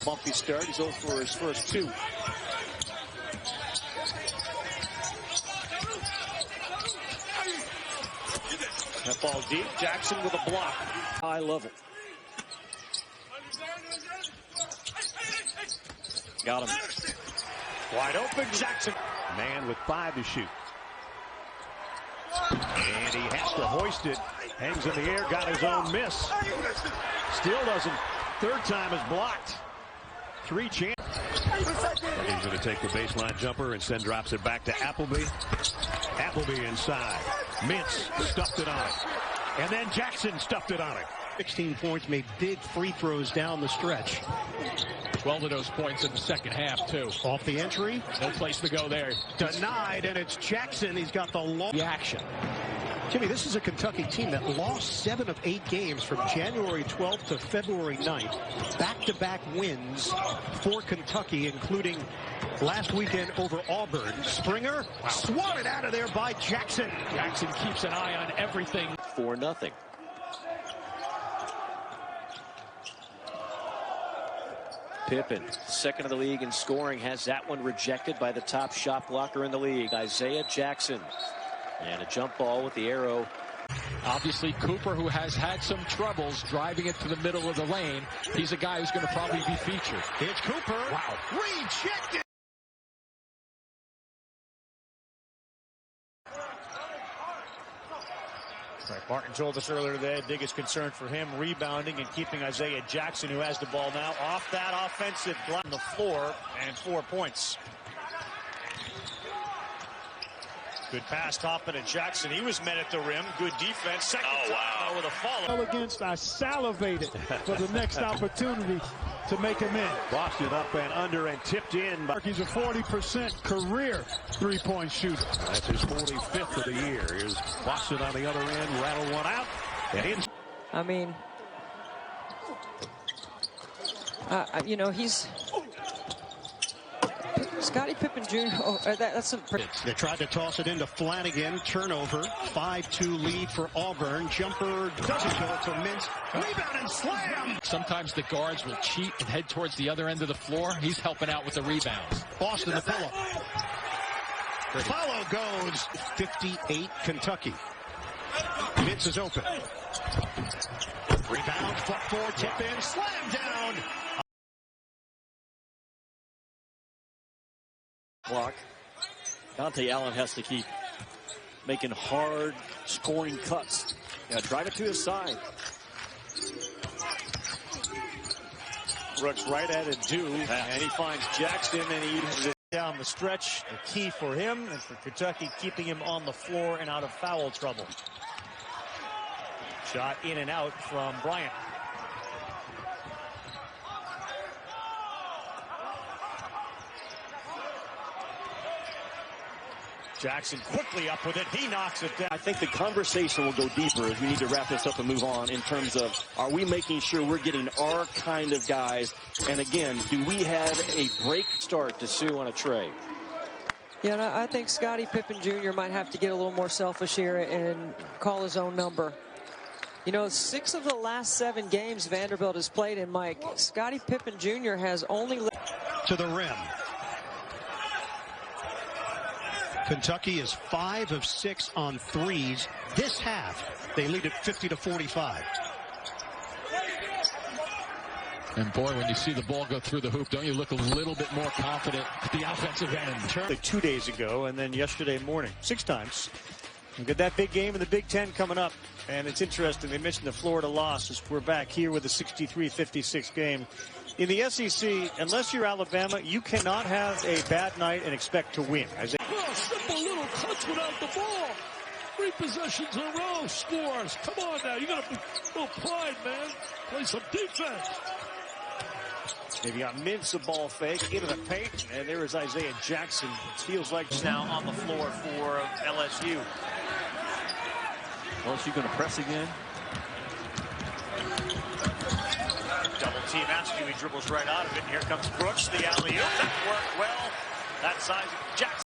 Bumpy start. He's 0 for his first 2. That ball deep. Jackson with a block. High level. Got him. Wide open. Jackson. Man with 5 to shoot. And he has to hoist it. Hangs in the air. Got his own miss. Still doesn't. Third time is blocked. 3 chances. He's going to take the baseline jumper. Instead drops it back to Appleby. Appleby inside. Mintz stuffed it on it. And then Jackson stuffed it on it. 16 points, made big free throws down the stretch. 12 of those points in the second half, too. Off the entry. No place to go there. Denied, and it's Jackson. He's got the long Reaction. Jimmy, this is a Kentucky team that lost 7 of 8 games from January 12th to February 9th. Back-to-back wins for Kentucky, including last weekend over Auburn. Springer swatted out of there by Jackson. Jackson keeps an eye on everything. 4-0. Pippen, second of the league in scoring, has that one rejected by the top shot blocker in the league, Isaiah Jackson. And a jump ball with the arrow. Obviously, Cooper, who has had some troubles driving it to the middle of the lane, he's a guy who's going to probably be featured. It's Cooper. Wow. Rejected. Right, Martin told us earlier today, biggest concern for him, rebounding and keeping Isaiah Jackson, who has the ball now, off that offensive block on the floor, and 4 points. Good pass, Toppin and Jackson. He was met at the rim. Good defense. Second time with a follow. Against, I salivated for the next opportunity to make him in. Boston up and under and tipped in. He's a 40% career three-point shooter. That's his 45th of the year. Here's Boston on the other end. Rattle one out. And in. I mean, you know, he's Scottie Pippen Jr. Oh, that's a. They tried to toss it into Flanagan. Turnover. 5-2 lead for Auburn. Jumper doesn't go to Mintz. Rebound and slam. Sometimes the guards will cheat and head towards the other end of the floor. He's helping out with the rebounds. Boston the follow. Follow goes. 58 Kentucky. Mintz is open. Rebound. Front 4 tip in. Slam down. Block. Dante Allen has to keep making hard scoring cuts. Yeah, drive it to his side. Brooks right at it, and he finds Jackson, and he uses it down the stretch. The key for him and for Kentucky, keeping him on the floor and out of foul trouble. Shot in and out from Bryant. Jackson quickly up with it. He knocks it down. I think the conversation will go deeper as we need to wrap this up and move on in terms of, are we making sure we're getting our kind of guys? And again, do we have a break start to Sue on a tray? Yeah, and I think Scottie Pippen Jr. might have to get a little more selfish here and call his own number. You know, 6 of the last 7 games Vanderbilt has played in, Mike, Scottie Pippen Jr. has only to the rim. Kentucky is 5 of 6 on threes this half. They lead at 50-45. And boy, when you see the ball go through the hoop, don't you look a little bit more confident at the offensive end? Like 2 days ago, and then yesterday morning, 6 times. We got that big game in the Big Ten coming up. And it's interesting, they mentioned the Florida loss as we're back here with a 63-56 game. In the SEC, unless you're Alabama, you cannot have a bad night and expect to win. Simple little touch without the ball. 3 possessions in a row, scores. Come on now, you got a little pride, man. Play some defense. They've got Mintz a ball fake into the paint, and there is Isaiah Jackson. It feels like he's now on the floor for LSU. LSU going to press again. Double team Askew, he dribbles right out of it. And here comes Brooks, the alley-oop. That worked well. That size, Jackson.